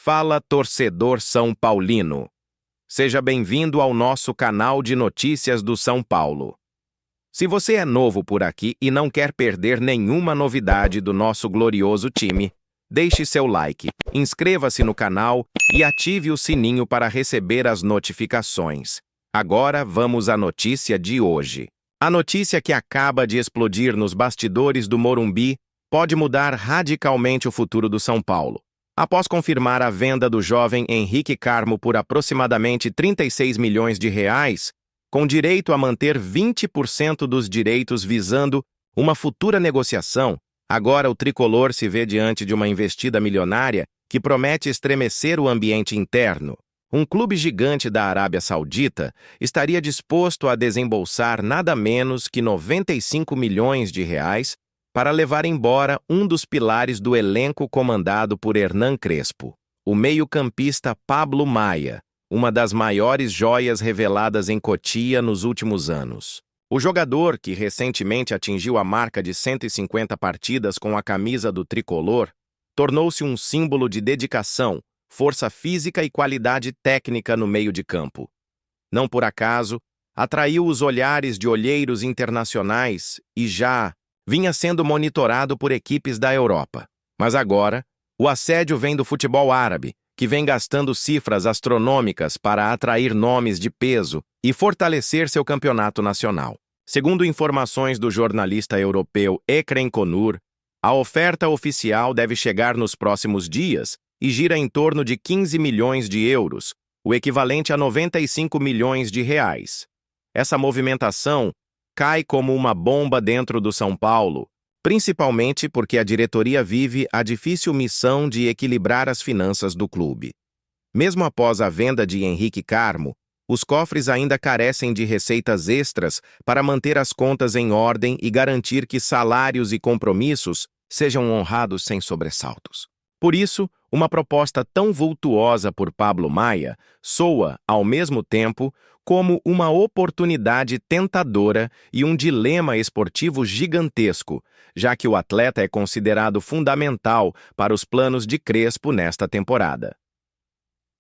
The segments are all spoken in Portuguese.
Fala, torcedor São Paulino! Seja bem-vindo ao nosso canal de notícias do São Paulo. Se você é novo por aqui e não quer perder nenhuma novidade do nosso glorioso time, deixe seu like, inscreva-se no canal e ative o sininho para receber as notificações. Agora vamos à notícia de hoje. A notícia que acaba de explodir nos bastidores do Morumbi pode mudar radicalmente o futuro do São Paulo. Após confirmar a venda do jovem Henrique Carmo por aproximadamente 36 milhões de reais, com direito a manter 20% dos direitos visando uma futura negociação, agora o tricolor se vê diante de uma investida milionária que promete estremecer o ambiente interno. Um clube gigante da Arábia Saudita estaria disposto a desembolsar nada menos que 95 milhões de reais para levar embora um dos pilares do elenco comandado por Hernan Crespo, o meio-campista Pablo Maia, uma das maiores joias reveladas em Cotia nos últimos anos. O jogador, que recentemente atingiu a marca de 150 partidas com a camisa do tricolor, tornou-se um símbolo de dedicação, força física e qualidade técnica no meio de campo. Não por acaso, atraiu os olhares de olheiros internacionais e já vinha sendo monitorado por equipes da Europa. Mas agora, o assédio vem do futebol árabe, que vem gastando cifras astronômicas para atrair nomes de peso e fortalecer seu campeonato nacional. Segundo informações do jornalista europeu Ekrem Konur, a oferta oficial deve chegar nos próximos dias e gira em torno de 15 milhões de euros, o equivalente a 95 milhões de reais. Essa movimentação cai como uma bomba dentro do São Paulo, principalmente porque a diretoria vive a difícil missão de equilibrar as finanças do clube. Mesmo após a venda de Henrique Carmo, os cofres ainda carecem de receitas extras para manter as contas em ordem e garantir que salários e compromissos sejam honrados sem sobressaltos. Por isso, uma proposta tão vultuosa por Pablo Maia soa, ao mesmo tempo, como uma oportunidade tentadora e um dilema esportivo gigantesco, já que o atleta é considerado fundamental para os planos de Crespo nesta temporada.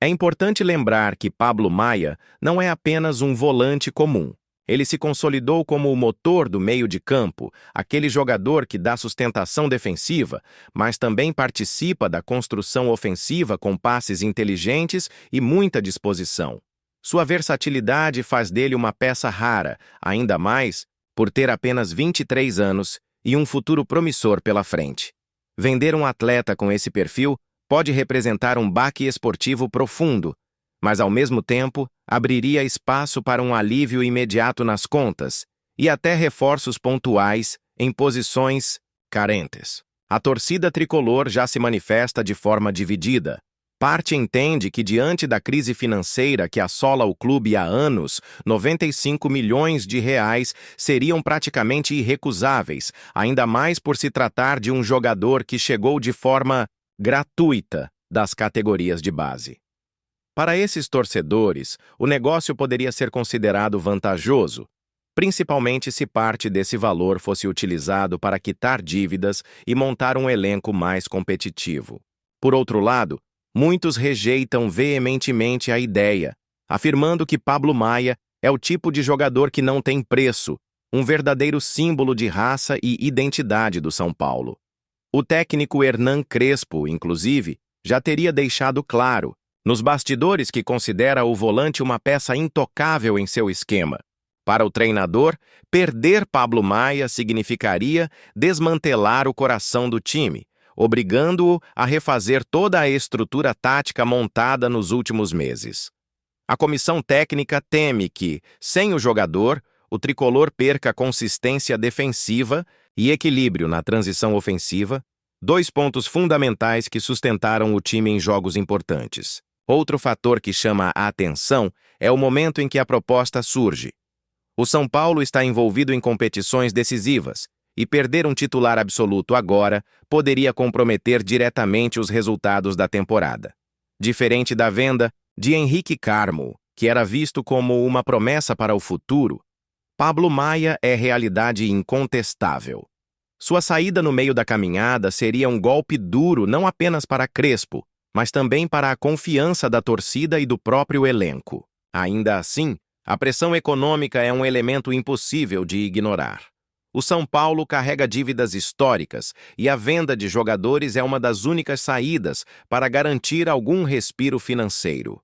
É importante lembrar que Pablo Maia não é apenas um volante comum. Ele se consolidou como o motor do meio de campo, aquele jogador que dá sustentação defensiva, mas também participa da construção ofensiva com passes inteligentes e muita disposição. Sua versatilidade faz dele uma peça rara, ainda mais por ter apenas 23 anos e um futuro promissor pela frente. Vender um atleta com esse perfil pode representar um baque esportivo profundo, mas ao mesmo tempo abriria espaço para um alívio imediato nas contas e até reforços pontuais em posições carentes. A torcida tricolor já se manifesta de forma dividida. Parte entende que, diante da crise financeira que assola o clube há anos, 95 milhões de reais seriam praticamente irrecusáveis, ainda mais por se tratar de um jogador que chegou de forma gratuita das categorias de base. Para esses torcedores, o negócio poderia ser considerado vantajoso, principalmente se parte desse valor fosse utilizado para quitar dívidas e montar um elenco mais competitivo. Por outro lado, muitos rejeitam veementemente a ideia, afirmando que Pablo Maia é o tipo de jogador que não tem preço, um verdadeiro símbolo de raça e identidade do São Paulo. O técnico Hernan Crespo, inclusive, já teria deixado claro, nos bastidores, que considera o volante uma peça intocável em seu esquema. Para o treinador, perder Pablo Maia significaria desmantelar o coração do time, obrigando-o a refazer toda a estrutura tática montada nos últimos meses. A comissão técnica teme que, sem o jogador, o tricolor perca consistência defensiva e equilíbrio na transição ofensiva, dois pontos fundamentais que sustentaram o time em jogos importantes. Outro fator que chama a atenção é o momento em que a proposta surge. O São Paulo está envolvido em competições decisivas, e perder um titular absoluto agora poderia comprometer diretamente os resultados da temporada. Diferente da venda de Henrique Carmo, que era visto como uma promessa para o futuro, Pablo Maia é realidade incontestável. Sua saída no meio da caminhada seria um golpe duro não apenas para Crespo, mas também para a confiança da torcida e do próprio elenco. Ainda assim, a pressão econômica é um elemento impossível de ignorar. O São Paulo carrega dívidas históricas e a venda de jogadores é uma das únicas saídas para garantir algum respiro financeiro.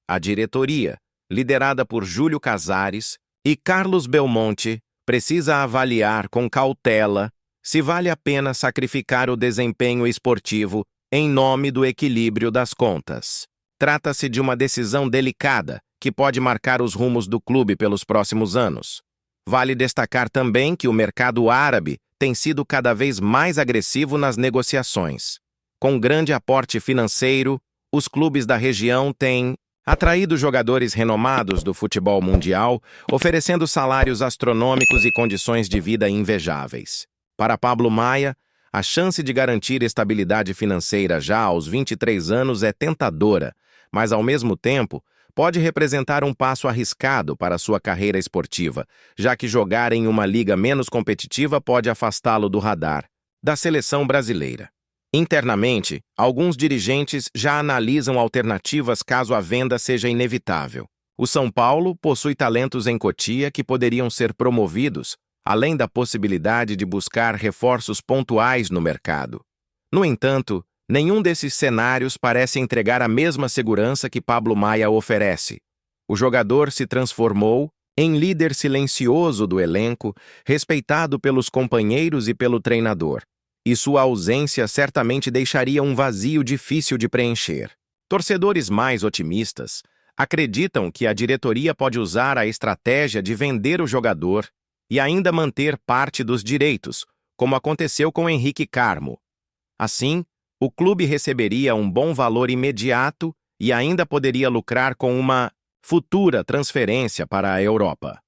A diretoria, liderada por Júlio Casares e Carlos Belmonte, precisa avaliar com cautela se vale a pena sacrificar o desempenho esportivo em nome do equilíbrio das contas. Trata-se de uma decisão delicada que pode marcar os rumos do clube pelos próximos anos. Vale destacar também que o mercado árabe tem sido cada vez mais agressivo nas negociações. Com grande aporte financeiro, os clubes da região têm atraído jogadores renomados do futebol mundial, oferecendo salários astronômicos e condições de vida invejáveis. Para Pablo Maia, a chance de garantir estabilidade financeira já aos 23 anos é tentadora, mas ao mesmo tempo pode representar um passo arriscado para sua carreira esportiva, já que jogar em uma liga menos competitiva pode afastá-lo do radar da seleção brasileira. Internamente, alguns dirigentes já analisam alternativas caso a venda seja inevitável. O São Paulo possui talentos em Cotia que poderiam ser promovidos, além da possibilidade de buscar reforços pontuais no mercado. No entanto, nenhum desses cenários parece entregar a mesma segurança que Pablo Maia oferece. O jogador se transformou em líder silencioso do elenco, respeitado pelos companheiros e pelo treinador, e sua ausência certamente deixaria um vazio difícil de preencher. Torcedores mais otimistas acreditam que a diretoria pode usar a estratégia de vender o jogador e ainda manter parte dos direitos, como aconteceu com Henrique Carmo. Assim, o clube receberia um bom valor imediato e ainda poderia lucrar com uma futura transferência para a Europa.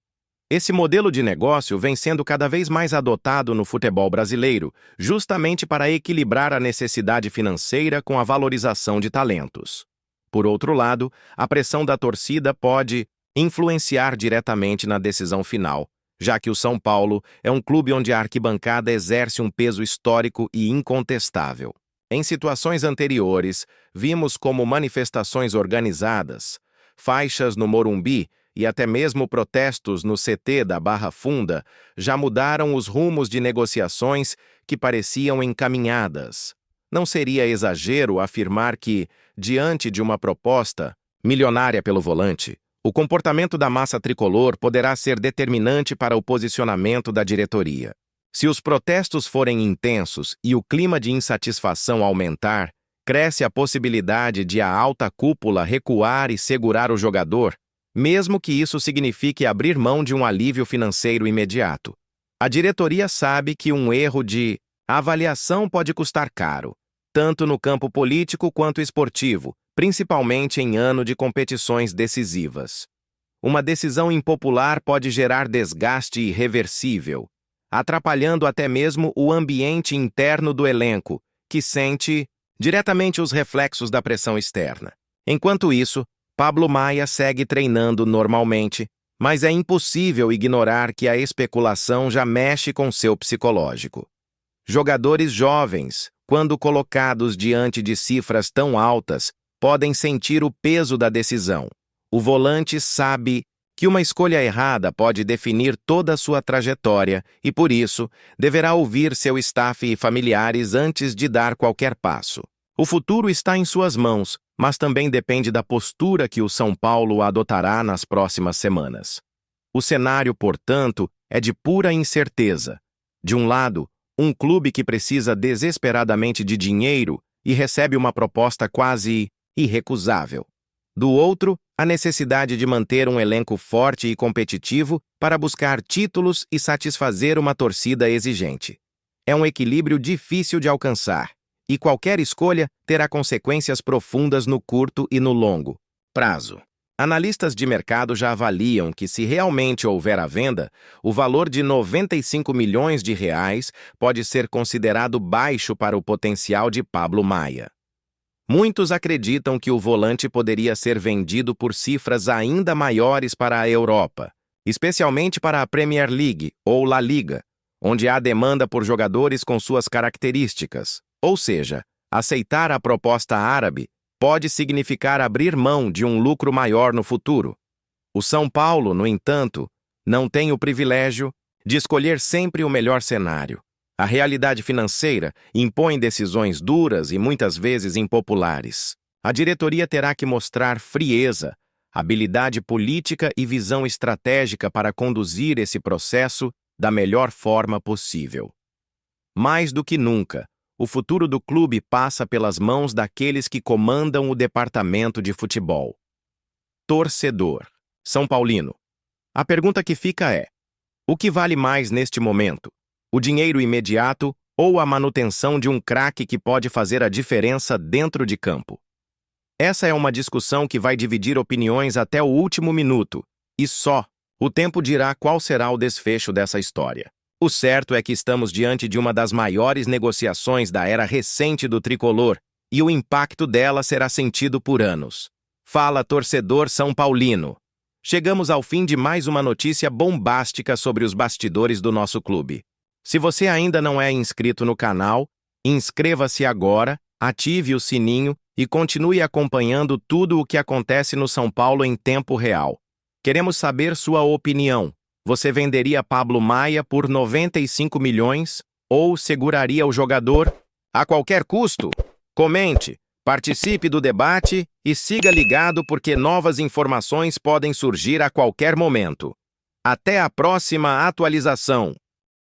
Esse modelo de negócio vem sendo cada vez mais adotado no futebol brasileiro, justamente para equilibrar a necessidade financeira com a valorização de talentos. Por outro lado, a pressão da torcida pode influenciar diretamente na decisão final, já que o São Paulo é um clube onde a arquibancada exerce um peso histórico e incontestável. Em situações anteriores, vimos como manifestações organizadas, faixas no Morumbi e até mesmo protestos no CT da Barra Funda já mudaram os rumos de negociações que pareciam encaminhadas. Não seria exagero afirmar que, diante de uma proposta milionária pelo volante, o comportamento da massa tricolor poderá ser determinante para o posicionamento da diretoria. Se os protestos forem intensos e o clima de insatisfação aumentar, cresce a possibilidade de a alta cúpula recuar e segurar o jogador, mesmo que isso signifique abrir mão de um alívio financeiro imediato. A diretoria sabe que um erro de avaliação pode custar caro, tanto no campo político quanto esportivo, principalmente em ano de competições decisivas. Uma decisão impopular pode gerar desgaste irreversível, atrapalhando até mesmo o ambiente interno do elenco, que sente diretamente os reflexos da pressão externa. Enquanto isso, Pablo Maia segue treinando normalmente, mas é impossível ignorar que a especulação já mexe com seu psicológico. Jogadores jovens, quando colocados diante de cifras tão altas, podem sentir o peso da decisão. O volante sabe que uma escolha errada pode definir toda a sua trajetória e, por isso, deverá ouvir seu staff e familiares antes de dar qualquer passo. O futuro está em suas mãos, mas também depende da postura que o São Paulo adotará nas próximas semanas. O cenário, portanto, é de pura incerteza. De um lado, um clube que precisa desesperadamente de dinheiro e recebe uma proposta quase irrecusável. Do outro, a necessidade de manter um elenco forte e competitivo para buscar títulos e satisfazer uma torcida exigente. É um equilíbrio difícil de alcançar, e qualquer escolha terá consequências profundas no curto e no longo prazo. Analistas de mercado já avaliam que, se realmente houver a venda, o valor de 95 milhões de reais pode ser considerado baixo para o potencial de Pablo Maia. Muitos acreditam que o volante poderia ser vendido por cifras ainda maiores para a Europa, especialmente para a Premier League ou La Liga, onde há demanda por jogadores com suas características, ou seja, Aceitar a proposta árabe pode significar abrir mão de um lucro maior no futuro. O São Paulo, no entanto, não tem o privilégio de escolher sempre o melhor cenário. A realidade financeira impõe decisões duras e muitas vezes impopulares. A diretoria terá que mostrar frieza, habilidade política e visão estratégica para conduzir esse processo da melhor forma possível. Mais do que nunca, o futuro do clube passa pelas mãos daqueles que comandam o departamento de futebol. Torcedor São Paulino. A pergunta que fica é: o que vale mais neste momento? O dinheiro imediato ou a manutenção de um craque que pode fazer a diferença dentro de campo? Essa é uma discussão que vai dividir opiniões até o último minuto, e só o tempo dirá qual será o desfecho dessa história. O certo é que estamos diante de uma das maiores negociações da era recente do tricolor, e o impacto dela será sentido por anos. Fala, torcedor São Paulino. Chegamos ao fim de mais uma notícia bombástica sobre os bastidores do nosso clube. Se você ainda não é inscrito no canal, inscreva-se agora, ative o sininho e continue acompanhando tudo o que acontece no São Paulo em tempo real. Queremos saber sua opinião. Você venderia Pablo Maia por 95 milhões ou seguraria o jogador a qualquer custo? Comente, participe do debate e siga ligado porque novas informações podem surgir a qualquer momento. Até a próxima atualização!